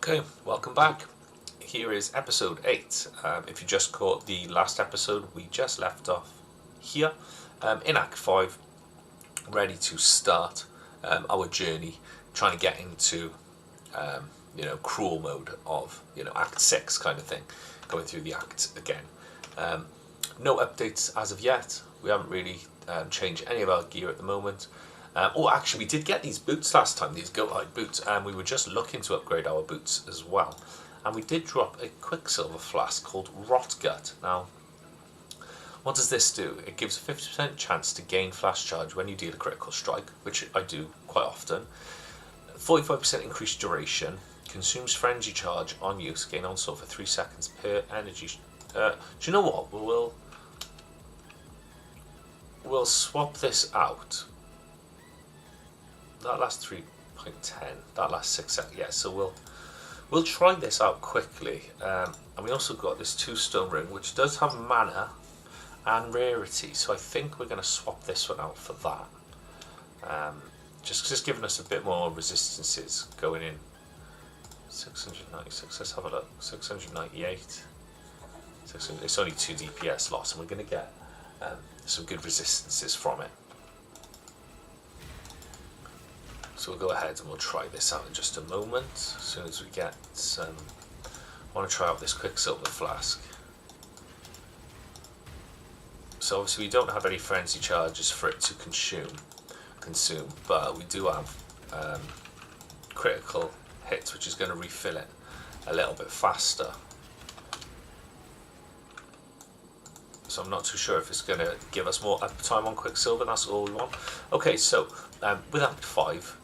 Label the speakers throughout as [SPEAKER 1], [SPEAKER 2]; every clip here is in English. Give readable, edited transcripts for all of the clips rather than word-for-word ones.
[SPEAKER 1] Okay, welcome back. Here is episode 8. If you just caught the last episode, we just left off here in Act 5, ready to start our journey, trying to get into, cruel mode of, Act 6 kind of thing, going through the acts again. No updates as of yet. We haven't really changed any of our gear at the moment. Actually, we did get these boots last time, these goat-hide boots, and we were just looking to upgrade our boots as well. And we did drop a quicksilver flask called Rotgut. Now, what does this do? It gives a 50% chance to gain flash charge when you deal a critical strike, which I do quite often. 45% increased duration, consumes frenzy charge on use, gain onslaught for 3 seconds per energy. Do you know what? We'll swap this out. That lasts 3.10. That lasts 6 seconds. Yeah, so we'll try this out quickly. And we also got this 2-stone ring, which does have mana and rarity. So I think we're going to swap this one out for that. Just giving us a bit more resistances going in. 696. Let's have a look. 698. It's only 2 DPS loss, and we're going to get some good resistances from it. So we'll go ahead and we'll try this out in just a moment. As soon as we get some, I want to try out this quicksilver flask. So obviously we don't have any frenzy charges for it to consume, but we do have critical hits, which is going to refill it a little bit faster. So I'm not too sure if it's going to give us more uptime on quicksilver. That's all we want. Okay, so with Act 5,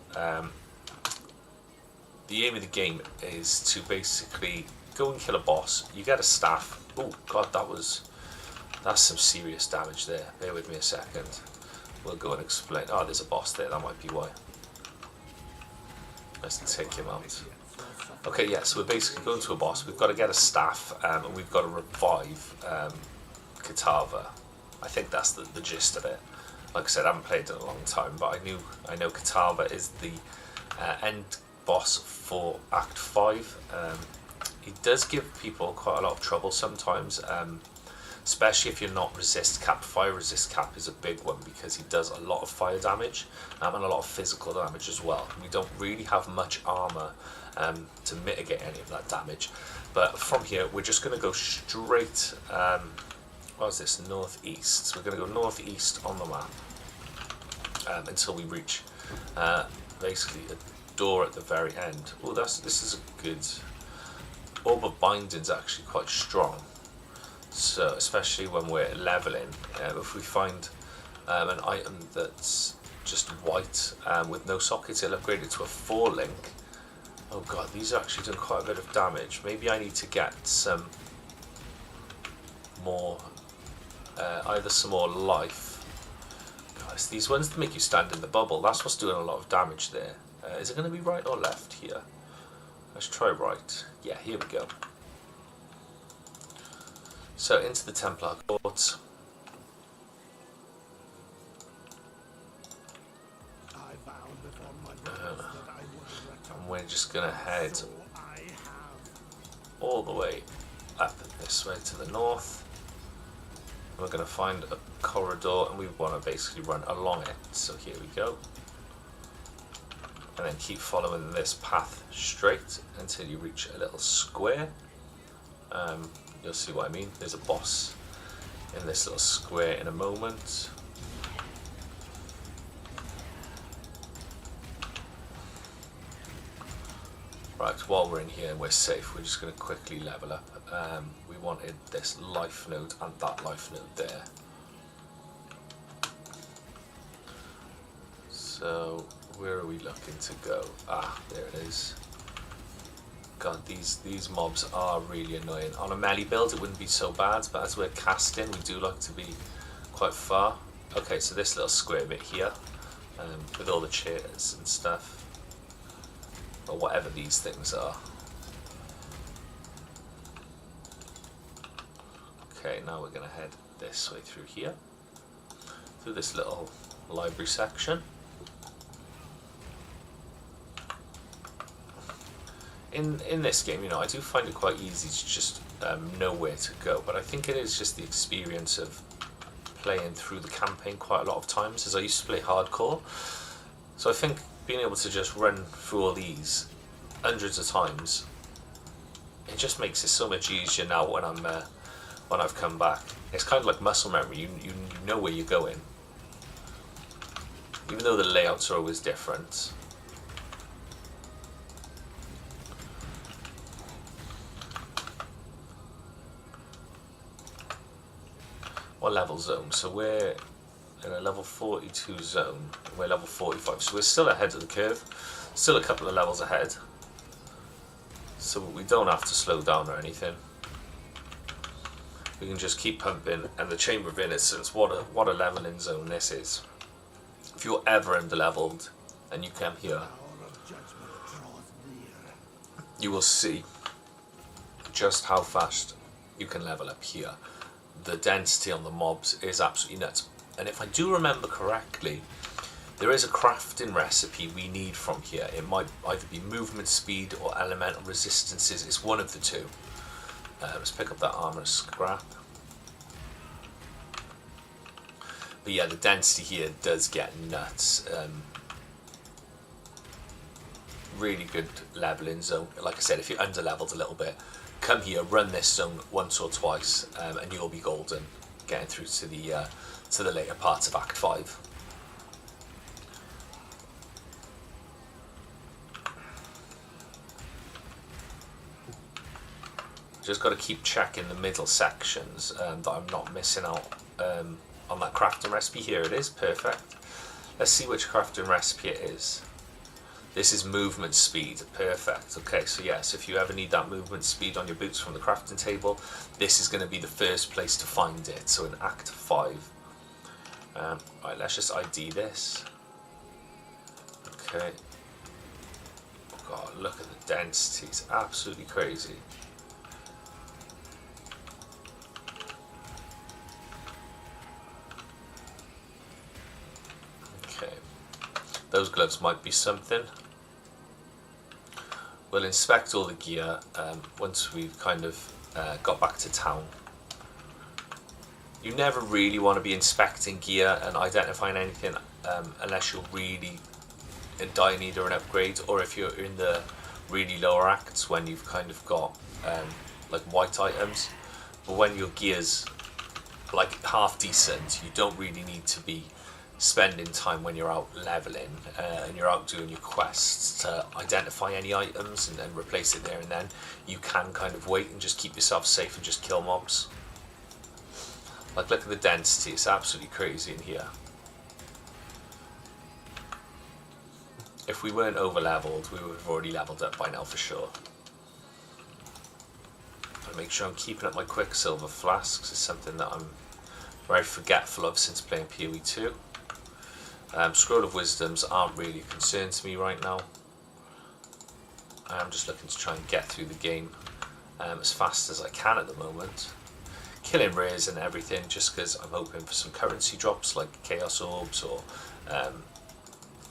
[SPEAKER 1] the aim of the game is to basically go and kill a boss. You get a staff. Oh god, that's some serious damage there. Bear with me a second. We'll go and explain. Oh, there's a boss there. That might be why. Let's take him out. Okay, yeah. So we're basically going to a boss. We've got to get a staff, and we've got to revive Katava. I think that's the gist of it. Like I said, I haven't played it in a long time, but I know Katava is the end boss for Act 5. It does give people quite a lot of trouble sometimes, especially if you're not resist cap. Fire resist cap is a big one because he does a lot of fire damage and a lot of physical damage as well. We don't really have much armor to mitigate any of that damage, but from here we're just going to go straight. What is this? Northeast. So we're going to go northeast on the map until we reach basically a door at the very end. Oh, this is a good. Orb of Binding's actually quite strong. So especially when we're leveling, if we find an item that's just white with no sockets, it'll upgrade it to a 4 link. Oh god, these are actually doing quite a bit of damage. Maybe I need to get some more. Either some more life. Guys, these ones that make you stand in the bubble, that's what's doing a lot of damage there. Is it going to be right or left here? Let's try right. Yeah, here we go. So into the Templar Courts. And we're just going to head all the way up this way to the north. We're going to find a corridor and we want to basically run along it. So here we go. And then keep following this path straight until you reach a little square. You'll see what I mean. There's a boss in this little square in a moment. Right, while we're in here and we're safe, we're just going to quickly level up. We wanted this life node and that life node there. So where are we looking to go? Ah, there it is. God, these mobs are really annoying. On a melee build it wouldn't be so bad, but as we're casting we do like to be quite far. Okay, so this little square bit here, with all the chairs and stuff, or whatever these things are. Okay, now we're going to head this way through here, through this little library section. in this game, you know, I do find it quite easy to just know where to go, but I think it is just the experience of playing through the campaign quite a lot of times, as I used to play hardcore. So I think being able to just run through all these hundreds of times, it just makes it so much easier now when I've come back. It's kind of like muscle memory. You know where you're going, even though the layouts are always different. What level zone? So we're in a level 42 zone. We're level 45, so we're still ahead of the curve. Still a couple of levels ahead. So we don't have to slow down or anything. We can just keep pumping. And the Chamber of Innocence, what a leveling zone this is. If you're ever under-leveled and you come here, you will see just how fast you can level up here. The density on the mobs is absolutely nuts. And if I do remember correctly, there is a crafting recipe we need from here. It might either be movement speed or elemental resistances. It's one of the two. Let's pick up that armor scrap. But yeah, the density here does get nuts. Really good leveling zone. Like I said, if you're under leveled a little bit, come here, run this zone once or twice, and you'll be golden, getting through to the later parts of Act 5. Just got to keep checking the middle sections that I'm not missing out on that crafting recipe. Here it is, perfect. Let's see which crafting recipe it is. This is movement speed, perfect. Okay, so yes, if you ever need that movement speed on your boots from the crafting table, this is going to be the first place to find it. So in Act 5. Right, let's just ID this. Okay. God, look at the density, it's absolutely crazy. Okay, those gloves might be something. We'll inspect all the gear once we've kind of got back to town. You never really want to be inspecting gear and identifying anything unless you're really in dire need or an upgrade, or if you're in the really lower acts when you've kind of got like white items. But when your gear's like half decent, you don't really need to be spending time when you're out leveling and you're out doing your quests to identify any items and then replace it there and then. You can kind of wait and just keep yourself safe and just kill mobs. Like, look at the density, it's absolutely crazy in here. If we weren't over leveled, we would have already leveled up by now for sure. I'll make sure I'm keeping up my Quicksilver flasks. It's something that I'm very forgetful of since playing PoE 2. Scroll of Wisdoms aren't really a concern to me right now. I'm just looking to try and get through the game as fast as I can at the moment. Killing rares and everything just because I'm hoping for some currency drops like Chaos Orbs or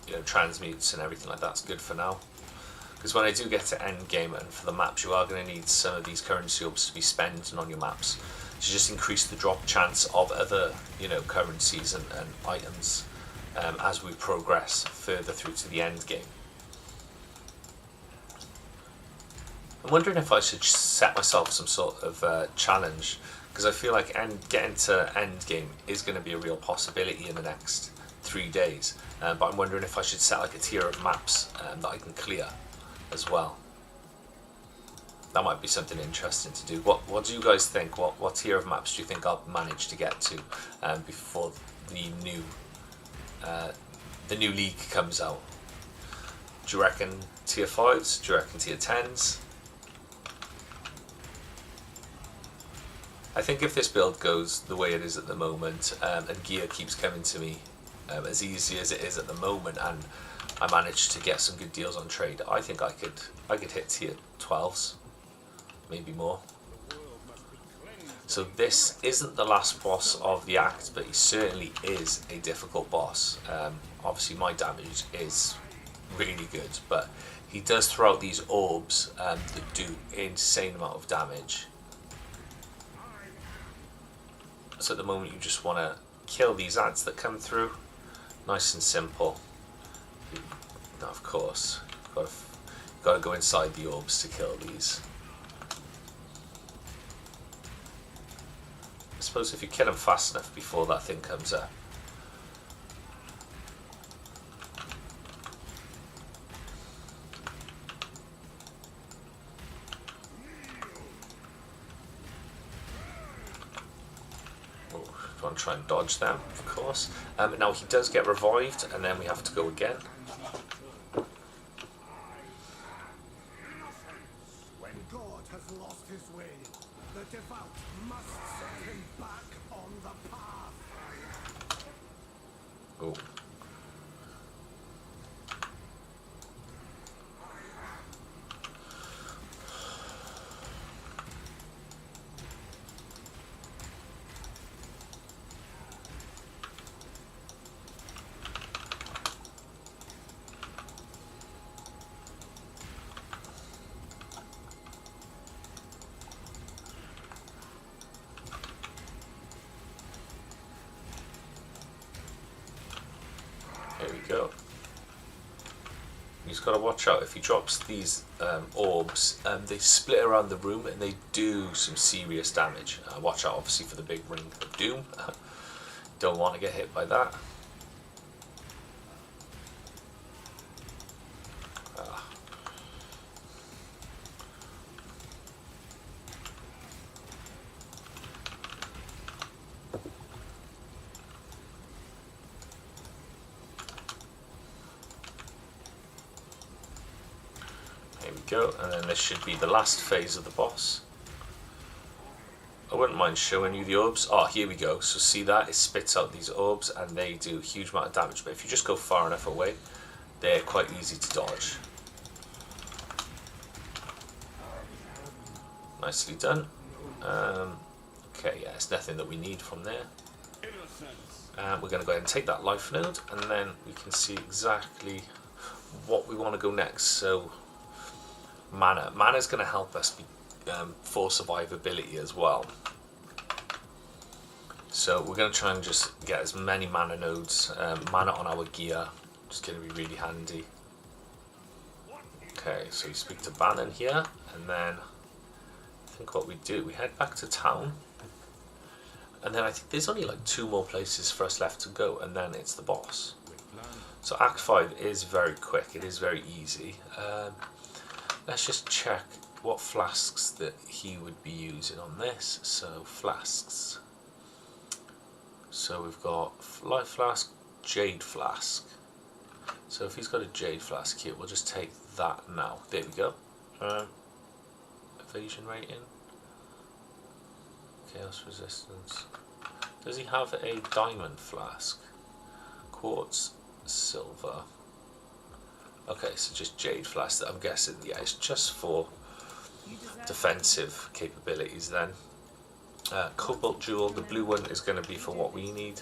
[SPEAKER 1] you know, transmutes and everything like that's good for now. Because when I do get to end game and for the maps, you are going to need some of these currency orbs to be spent on your maps to just increase the drop chance of other, you know, currencies and items as we progress further through to the end game. I'm wondering if I should set myself some sort of challenge, because I feel like getting to end game is going to be a real possibility in the next 3 days. But I'm wondering if I should set like a tier of maps that I can clear as well. That might be something interesting to do. What do you guys think? What tier of maps do you think I'll manage to get to before the new league comes out? Do you reckon tier 5s? Do you reckon tier 10s? I think if this build goes the way it is at the moment, and gear keeps coming to me as easy as it is at the moment, and I manage to get some good deals on trade, I think I could hit tier 12s, maybe more. So this isn't the last boss of the act, but he certainly is a difficult boss. Obviously my damage is really good, but he does throw out these orbs that do insane amount of damage. So at the moment you just want to kill these ads that come through. Nice and simple. Now of course, you've got to go inside the orbs to kill these. I suppose if you kill them fast enough before that thing comes up. Want to try and dodge them, of course. Now he does get revived, and then we have to go again.
[SPEAKER 2] When God has lost his way, the devout must set him back on the path.
[SPEAKER 1] Oh. There we go. He's got to watch out if he drops these orbs. They split around the room and they do some serious damage. Watch out, obviously, for the big ring of doom. Don't want to get hit by that. There we go, and then this should be the last phase of the boss. I wouldn't mind showing you the orbs. Oh, here we go. So see that? It spits out these orbs and they do a huge amount of damage. But if you just go far enough away, they're quite easy to dodge. Nicely done. Okay, yeah, it's nothing that we need from there. We're going to go ahead and take that life node, and then we can see exactly what we want to go next. So mana. Mana is going to help us for survivability as well. So we're going to try and just get as many mana nodes, mana on our gear. It's going to be really handy. Okay, so you speak to Bannon here, and then I think what we do, we head back to town, and then I think there's only like 2 more places for us left to go, and then it's the boss. So Act 5 is very quick, it is very easy. Let's just check what flasks that he would be using on this. So flasks. So we've got life flask, jade flask. So if he's got a jade flask here, we'll just take that now. There we go. Evasion rating. Chaos resistance. Does he have a diamond flask? Quartz, silver. Okay, so just jade flask. I'm guessing, yeah, it's just for defensive capabilities then. Cobalt jewel, the blue one is going to be for what we need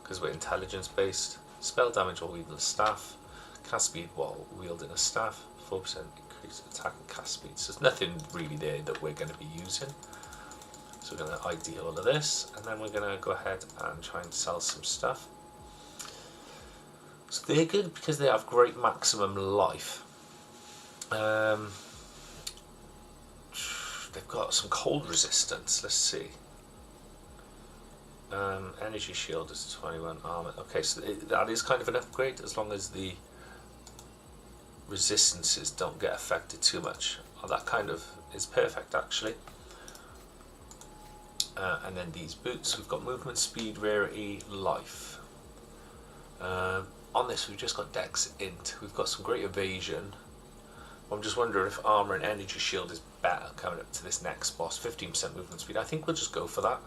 [SPEAKER 1] because we're intelligence based. Spell damage while wielding a staff, cast speed while wielding a staff, 4% increase attack and cast speed. So there's nothing really there that we're going to be using. So we're going to ID all of this, and then we're going to go ahead and try and sell some stuff. So they're good because they have great maximum life. They've got some cold resistance. Let's see. Energy shield is 21 armor. Okay, so that is kind of an upgrade as long as the resistances don't get affected too much. Oh, that kind of is perfect actually. And then these boots, we've got movement speed, rarity, life. On this we've just got dex int. We've got some great evasion. I'm just wondering if armor and energy shield is better coming up to this next boss. 15% movement speed. I think we'll just go for that.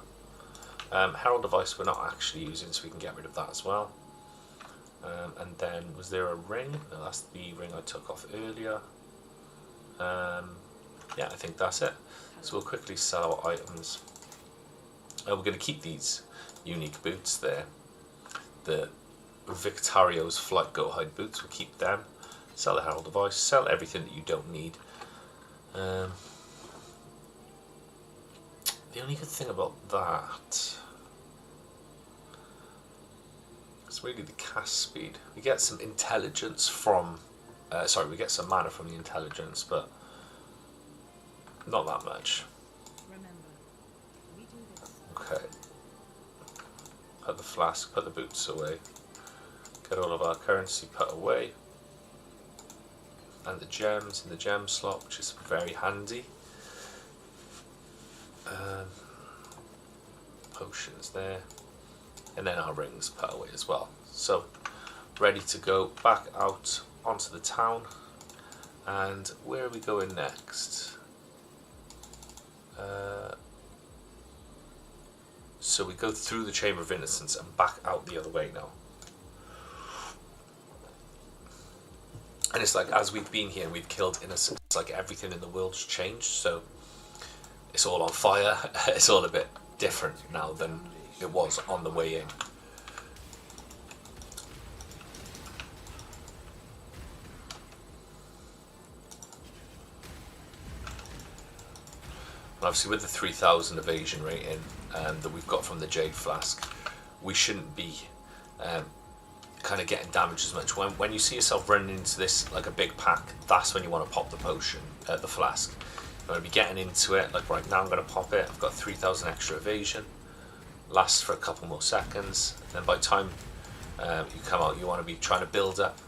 [SPEAKER 1] Herald device we're not actually using, so we can get rid of that as well. And then was there a ring? No, that's the ring I took off earlier. Yeah, I think that's it. So we'll quickly sell our items. We're going to keep these unique boots there. The Victario's Flight Go Hide boots, we'll keep them. Sell the Herald device, sell everything that you don't need. The only good thing about that is really the cast speed. We get some intelligence from, we get some mana from the intelligence, but not that much. Okay. Put the flask, put the boots away. Get all of our currency put away. And the gems in the gem slot, which is very handy. Potions there. And then our rings put away as well. So, ready to go back out onto the town. And where are we going next? So we go through the Chamber of Innocence and back out the other way now. And it's like, as we've been here and we've killed innocents, it's like everything in the world's changed. So it's all on fire. It's all a bit different now than it was on the way in. And obviously with the 3000 evasion rating that we've got from the Jade Flask, we shouldn't be kind of getting damaged as much. When you see yourself running into this like a big pack, that's when you want to pop the potion, the flask. You want to be getting into it. Like right now I'm going to pop it. I've got 3000 extra evasion, lasts for a couple more seconds, and then by the time you come out, you want to be trying to build up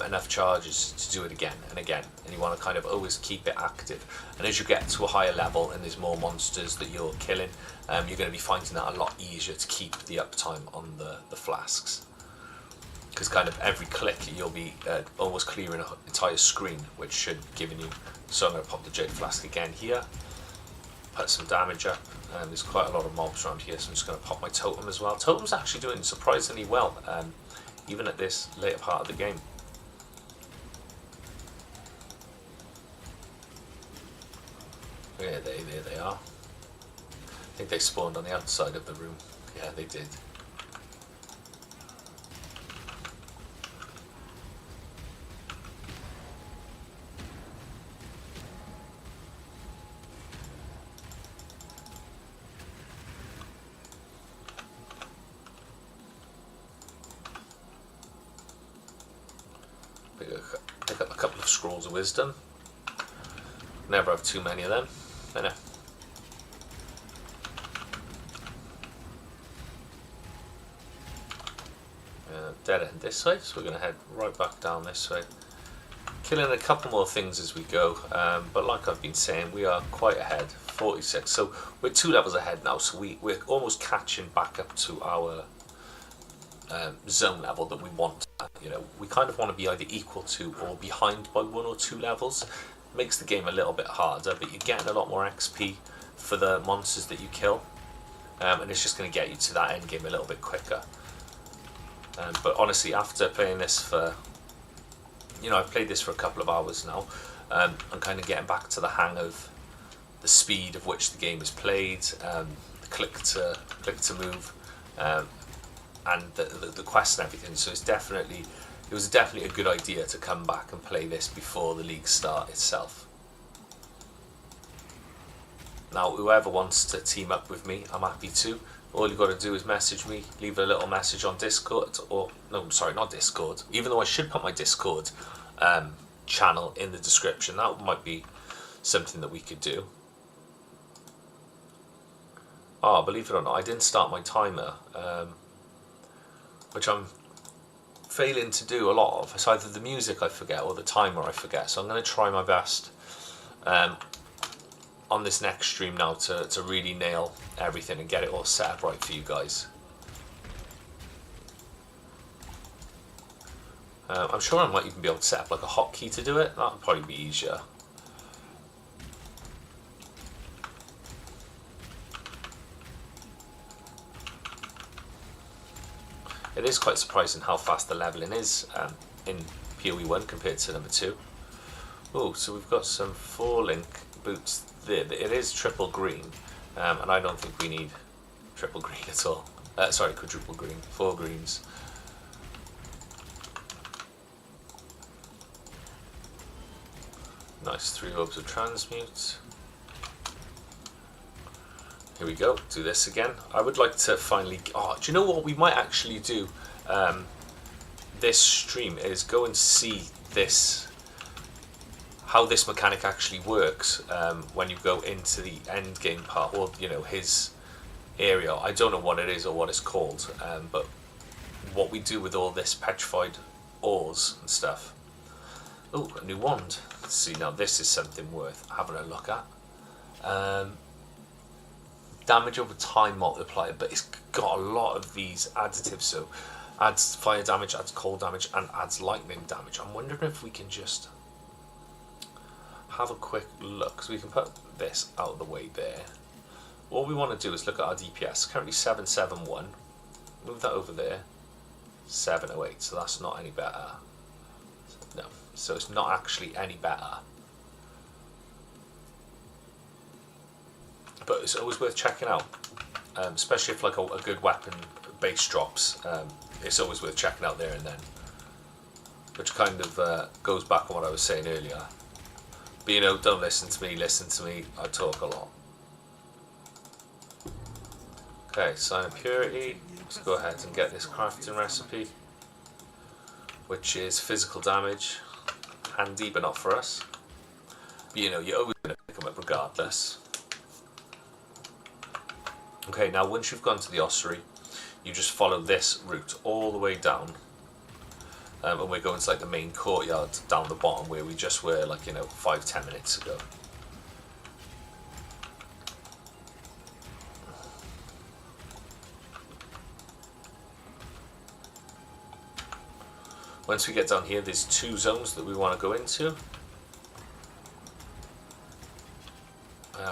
[SPEAKER 1] enough charges to do it again and again, and you want to kind of always keep it active. And as you get to a higher level and there's more monsters that you're killing, you're going to be finding that a lot easier to keep the uptime on the flasks, because kind of every click you'll be almost clearing an entire screen, which should giving you. So I'm going to pop the Jade Flask again here, put some damage up, and there's quite a lot of mobs around here, so I'm just going to pop my totem as well. Totem's actually doing surprisingly well, even at this later part of the game. Yeah, there they are. I think they spawned on the outside of the room. Yeah, they did. Pick up a couple of scrolls of wisdom. Never have too many of them. I know. Dead end this way, so we're going to head right back down this way. Killing a couple more things as we go, but like I've been saying, we are quite ahead, 46. So we're 2 levels ahead now, so we're almost catching back up to our zone level that we want. You know, we kind of want to be either equal to or behind by 1 or 2 levels. Makes the game a little bit harder, but you're getting a lot more XP for the monsters that you kill, and it's just going to get you to that end game a little bit quicker. But honestly, after playing this for, I've played this for a couple of hours now, I'm kind of getting back to the hang of the speed of which the game is played, the click to move, and the quests and everything. So it was definitely a good idea to come back and play this before the league start itself. Now, whoever wants to team up with me, I'm happy to. All you've got to do is message me, leave a little message on Discord, or no, sorry, not Discord. Even though I should put my Discord channel in the description, that might be something that we could do. Oh, believe it or not, I didn't start my timer, which I'm failing to do a lot of. It's either the music I forget or the timer I forget, so I'm going to try my best on this next stream now to really nail everything and get it all set up right for you guys. I'm sure I might even be able to set up like a hotkey to do it. That would probably be easier. It is quite surprising how fast the leveling is in PoE 1 compared to number 2. Oh, so we've got some 4-link boots there. It is triple green, and I don't think we need triple green at all. Sorry, quadruple green, 4 greens. Nice, 3 orbs of transmute. Here we go, do this again. I would like to finally... Oh, do you know what we might actually do this stream is go and see this, how this mechanic actually works when you go into the end game part, or you know, his area. I don't know what it is or what it's called, but what we do with all this petrified ores and stuff. Oh, a new wand. Let's see, now this is something worth having a look at. Damage over time multiplier, but it's got a lot of these additives, so adds fire damage, adds cold damage, and adds lightning damage. I'm wondering if we can just have a quick look, so we can put this out of the way there. What we want to do is look at our DPS, currently 771, move that over there, 708, so that's not any better. No, so it's not actually any better. But it's always worth checking out, especially if like a good weapon base drops. It's always worth checking out there and then, which kind of goes back on what I was saying earlier. But you know, don't listen to me, listen to me, I talk a lot. Okay, sign of purity. Let's go ahead and get this crafting recipe, which is physical damage. Handy, but not for us. But you know, you're always going to pick them up regardless. Okay, now once you've gone to the ossuary, you just follow this route all the way down. And we're going to like the main courtyard down the bottom where we just were, like, you know, 5-10 minutes ago. Once we get down here, there's 2 zones that we want to go into.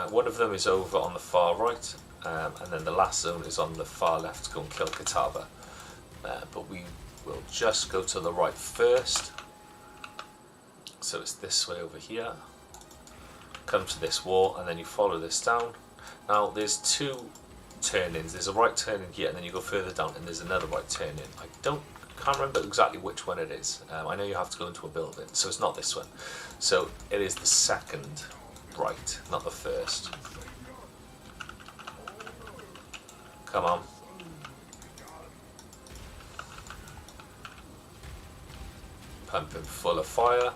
[SPEAKER 1] One of them is over on the far right, and then the last zone is on the far left to go and kill Kitava. But we will just go to the right first. So it's this way over here. Come to this wall, and then you follow this down. Now there's 2 turn-ins. There's a right turn in here, and then you go further down, and there's another right turn in. Can't remember exactly which one it is. I know you have to go into a building, so it's not this one. So it is the second right, not the first. Come on. Pumping full of fire.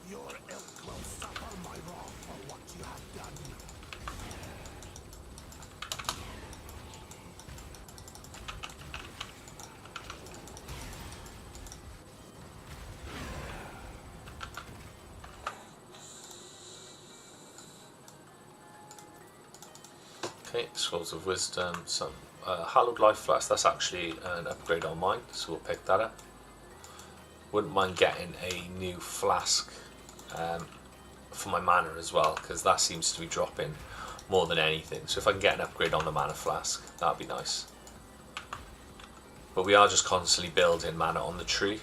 [SPEAKER 2] Your ilk will suffer my wrath for what you have done.
[SPEAKER 1] Okay, Scrolls of Wisdom, some Hallowed Life Flask. That's actually an upgrade on mine, so we'll pick that up. Wouldn't mind getting a new flask for my mana as well, because that seems to be dropping more than anything. So if I can get an upgrade on the mana flask, that'd be nice. But we are just constantly building mana on the tree,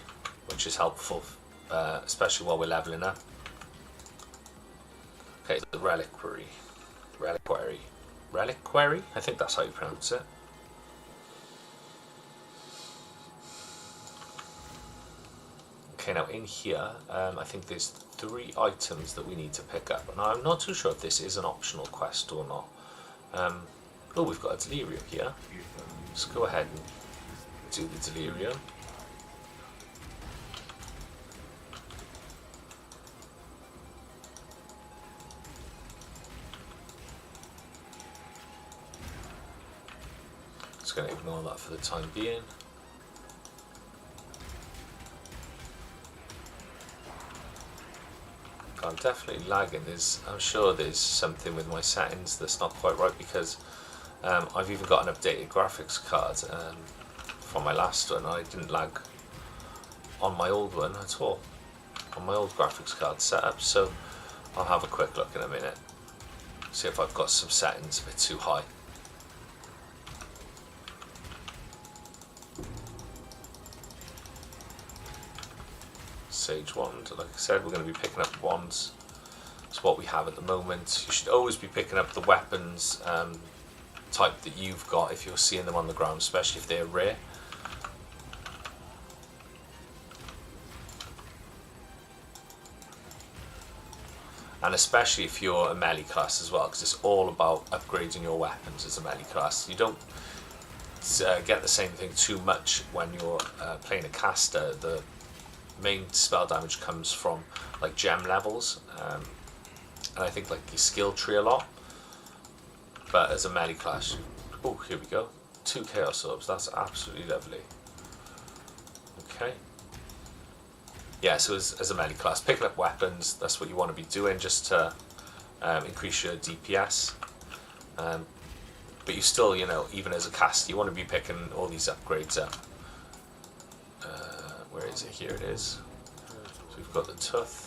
[SPEAKER 1] which is helpful, especially while we're leveling up. Okay, the Reliquary. Reliquary? I think that's how you pronounce it. Okay, now in here, I think there's 3 items that we need to pick up. Now, I'm not too sure if this is an optional quest or not. Oh, we've got a delirium here. Let's go ahead and do the delirium. Just going to ignore that for the time being. I'm definitely lagging. I'm sure there's something with my settings that's not quite right, because I've even got an updated graphics card from my last one. I didn't lag on my old one at all, on my old graphics card setup. So I'll have a quick look in a minute, see if I've got some settings a bit too high. Sage wand. Like I said, we're going to be picking up wands. It's what we have at the moment. You should always be picking up the weapons type that you've got if you're seeing them on the ground, especially if they're rare. and especially if you're a melee class as well, because it's all about upgrading your weapons as a melee class. You don't get the same thing too much when you're playing a caster. The main spell damage comes from like gem levels, and I think like your skill tree a lot. But as a melee class, oh, here we go, 2 chaos orbs. That's absolutely lovely. Okay. Yeah, so as a melee class, picking up weapons, that's what you want to be doing, just to increase your DPS. But you still, you know, even as a caster, you want to be picking all these upgrades up. Where is it? Here it is. So we've got the Tooth.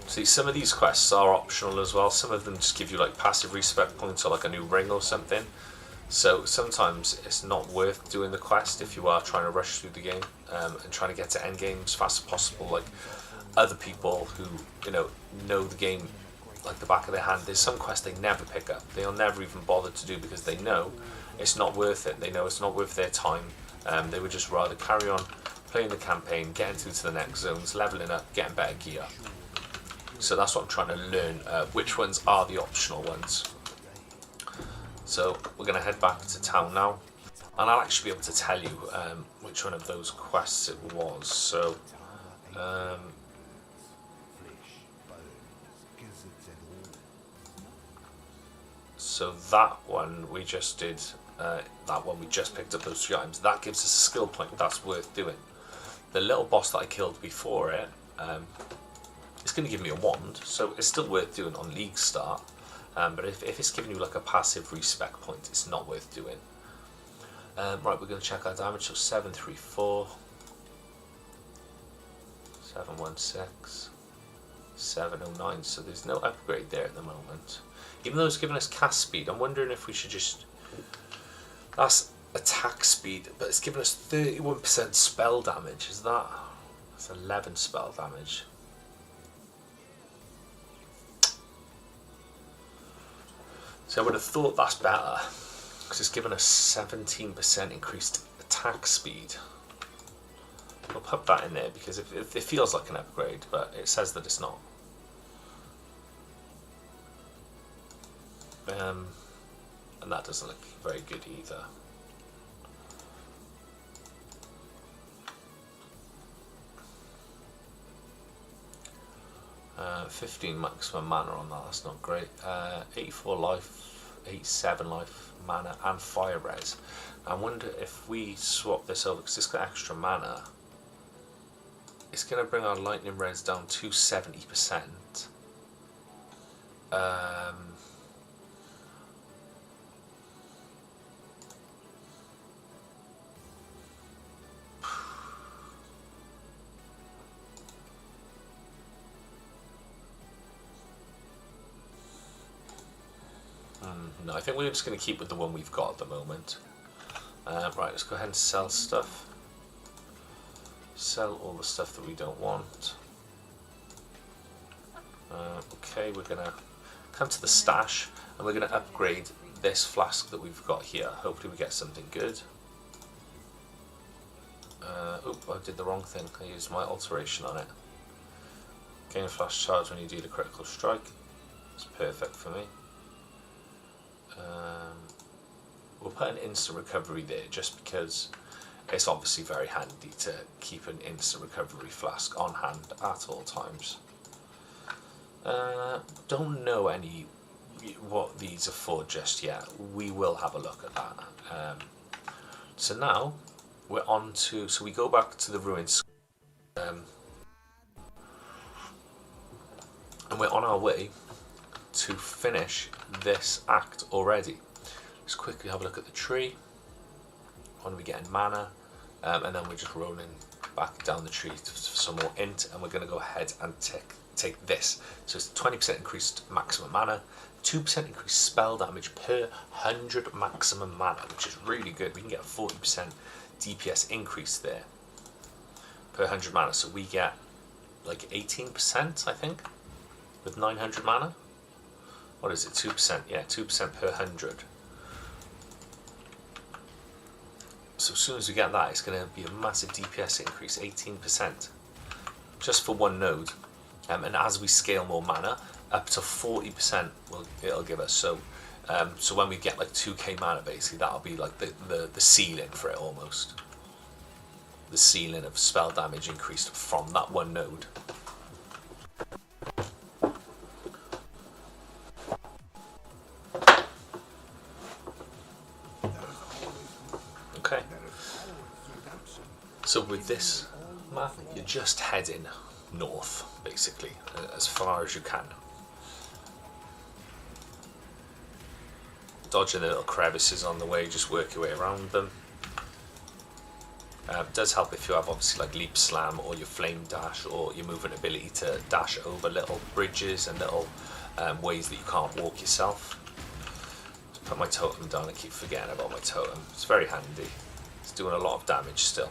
[SPEAKER 1] See, some of these quests are optional as well. Some of them just give you like passive respec points or like a new ring or something. So sometimes it's not worth doing the quest if you are trying to rush through the game and trying to get to end game as fast as possible. Like other people who, you know the game like the back of their hand, there's some quests they never pick up. They'll never even bother to do because they know it's not worth it. They know it's not worth their time. They would just rather carry on playing the campaign, getting through to the next zones, leveling up, getting better gear. So that's what I'm trying to learn, which ones are the optional ones. So we're going to head back to town now, and I'll actually be able to tell you which one of those quests it was. So that one we just did, that one we just picked up those 3 items. That gives us a skill point that's worth doing. The little boss that I killed before it, it's going to give me a wand, so it's still worth doing on League Start. But if it's giving you like a passive respec point, it's not worth doing. Right, we're going to check our damage. So 734, 716, 709. So there's no upgrade there at the moment. Even though it's giving us cast speed, I'm wondering if we should just... That's attack speed, but it's giving us 31% spell damage. Is that... That's 11 spell damage. So I would have thought that's better, because it's given us 17% increased attack speed. We'll put that in there because it feels like an upgrade, but it says that it's not. And that doesn't look very good either. Uh, 15 maximum mana on that, that's not great. 84 life, 87 life mana, and fire res. I wonder if we swap this over, because it's got extra mana, it's going to bring our lightning res down to 70%. No, I think we're just going to keep with the one we've got at the moment. Right, let's go ahead and sell stuff. Sell all the stuff that we don't want. Okay, we're going to come to the stash and we're going to upgrade this flask that we've got here. Hopefully we get something good. Oop, I did the wrong thing. I used my alteration on it. Gain a flash charge when you deal a critical strike. It's perfect for me. We'll put an instant recovery there just because it's obviously very handy to keep an instant recovery flask on hand at all times. Don't know what these are for just yet. We will have a look at that. So now we're on to, so we go back to the ruins, and we're on our way to finish this act already. Let's quickly have a look at the tree. What are we getting? Mana, and then we're just rolling back down the tree for some more int, and we're going to go ahead and take this. So it's 20% increased maximum mana, 2% increased spell damage per 100 maximum mana, which is really good. We can get a 40% DPS increase there per 100 mana, so we get like 18%, I think, with 900 mana. What is it? 2%? Yeah, 2% per 100. So as soon as we get that, it's going to be a massive DPS increase, 18%. just for one node. And as we scale more mana, up to 40% it'll give us. So so when we get like 2k mana, basically that'll be like the ceiling for it almost. The ceiling of spell damage increased from that one node. Okay. So with this map, you're just heading north, basically, as far as you can. Dodging the little crevices on the way, just work your way around them. It does help if you have obviously like leap slam or your flame dash or your movement ability to dash over little bridges and little ways that you can't walk yourself. Just put my totem down and keep forgetting about my totem. It's very handy. It's doing a lot of damage still.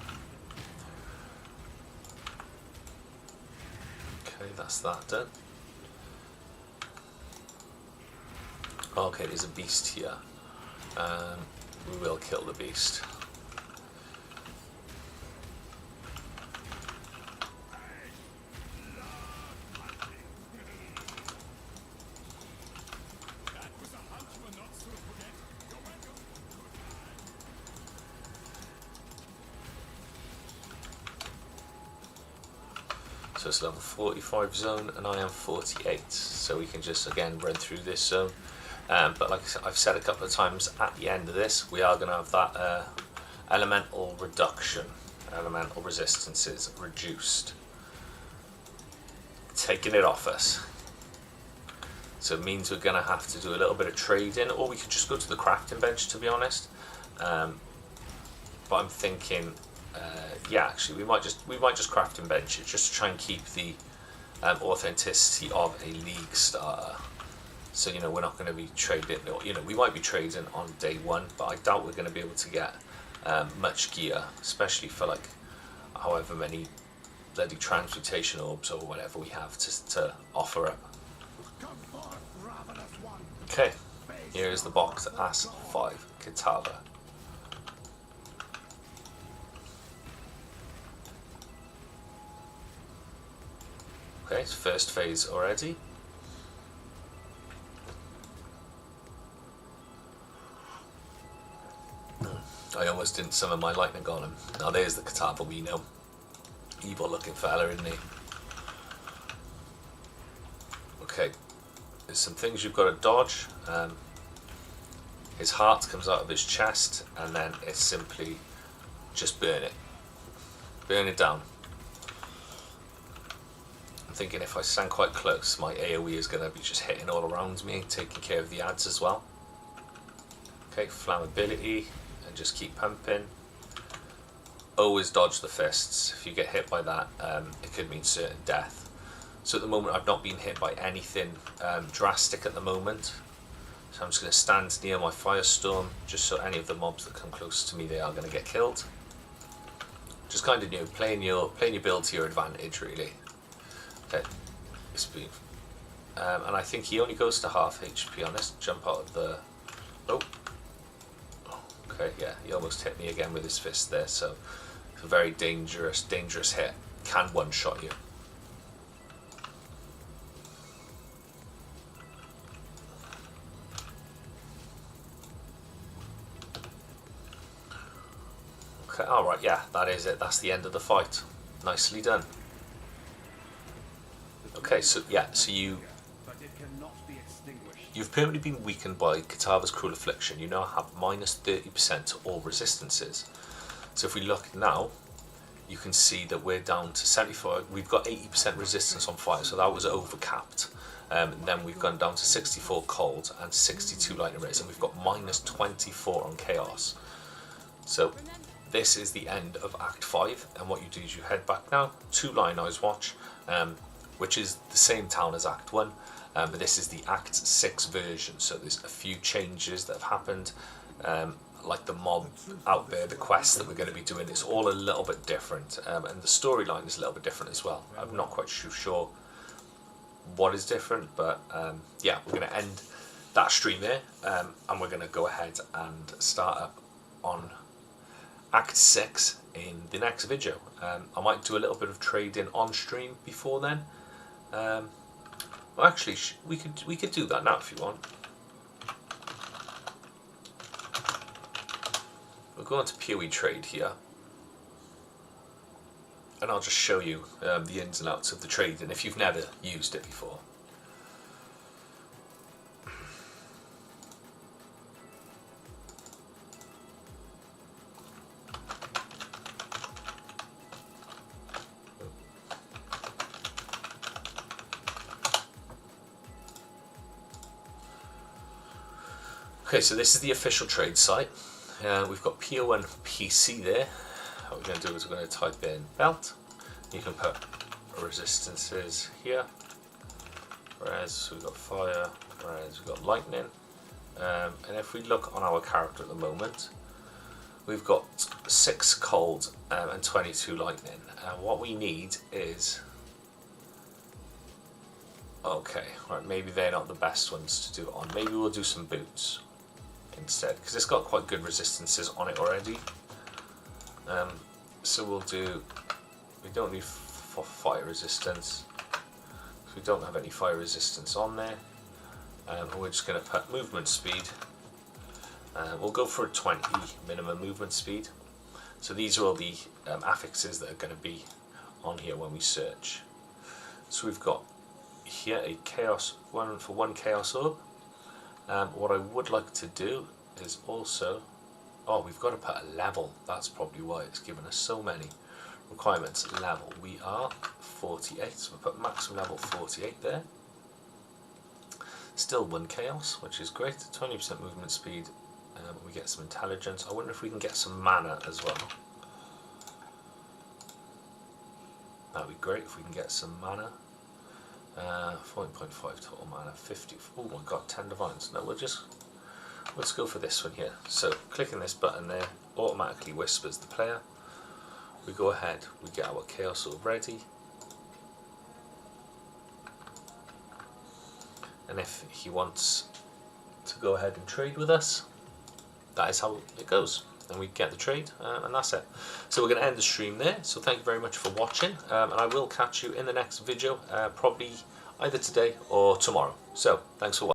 [SPEAKER 1] Okay, that's that done. Okay, there's a beast here. We will kill the beast. So it's level 45 zone and I am 48, so we can just again run through this zone. But like I've said a couple of times, at the end of this we are going to have that elemental reduction, elemental resistances reduced, taking it off us. So it means we're going to have to do a little bit of trading, or we could just go to the crafting bench, to be honest. But I'm thinking, yeah, actually, we might just craft and bench it just to try and keep the authenticity of a league starter. So you know, we're not going to be trading. You know, we might be trading on day one, but I doubt we're going to be able to get much gear, especially for like however many bloody transmutation orbs or whatever we have to offer up. Okay, here is the box as 5 Kitava. Okay, it's first phase already. I almost didn't summon my lightning golem. Now there's the Kitava we know. Evil looking fella, isn't he? Okay, there's some things you've got to dodge. His heart comes out of his chest, and then it's simply just burn it. Burn it down. I'm thinking if I stand quite close, my AoE is going to be just hitting all around me, taking care of the ads as well. Okay, flammability, and just keep pumping. Always dodge the fists. If you get hit by that, it could mean certain death. So at the moment I've not been hit by anything drastic at the moment. So I'm just going to stand near my Firestorm, just so any of the mobs that come close to me, they are going to get killed. Just kind of, you know, playing your build to your advantage, really. Okay, it's been, and I think he only goes to half HP on this. Jump out of the. Oh, okay, yeah, he almost hit me again with his fist there. So it's a very dangerous hit. Can one-shot you. Okay, all right, yeah, that is it. That's the end of the fight. Nicely done. Okay, so yeah, so you've permanently been weakened by Kitava's Cruel Affliction. You now have minus 30% to all resistances. So if we look now, you can see that we're down to 75. We've got 80% resistance on fire, so that was overcapped. Then we've gone down to 64 cold and 62 lightning rays, and we've got minus 24 on chaos. So this is the end of Act 5, and what you do is you head back now to Lioneyes Watch, which is the same town as Act 1, but this is the Act 6 version, so there's a few changes that have happened, like the mob out there, the quests that we're going to be doing, it's all a little bit different, and the storyline is a little bit different as well. I'm not quite sure what is different, but yeah, we're going to end that stream there, and we're going to go ahead and start up on Act 6 in the next video. I might do a little bit of trading on stream before then. Well, actually, we could do that now if you want. We'll go into PoE trade here, and I'll just show you the ins and outs of the trading if you've never used it before. Okay, so this is the official trade site. We've got PO and PC there. What we're going to do is we're going to type in belt. You can put resistances here. Whereas we've got fire, whereas we've got lightning. And if we look on our character at the moment, we've got 6 cold and 22 lightning. And what we need is... Okay, right, maybe they're not the best ones to do it on. Maybe we'll do some boots instead, because it's got quite good resistances on it already. So we'll do, we don't need fire resistance, so we don't have any fire resistance on there. And we're just going to put movement speed. We'll go for a 20 minimum movement speed. So these are all the affixes that are going to be on here when we search. So we've got here a chaos one for 1 chaos orb. What I would like to do is also, we've got to put a level. That's probably why it's given us so many requirements. Level, we are 48, so we'll put maximum level 48 there. Still 1 chaos, which is great. 20% movement speed. We get some intelligence. I wonder if we can get some mana as well. That'd be great if we can get some mana. 14.5 total mana, 50. Oh my god, 10 divines. No, let's go for this one here. So clicking this button there automatically whispers the player. We go ahead, we get our chaos orb ready, and if he wants to go ahead and trade with us, that is how it goes. And we get the trade, and that's it. So we're going to end the stream there. So thank you very much for watching, and I will catch you in the next video, probably either today or tomorrow. So thanks for watching.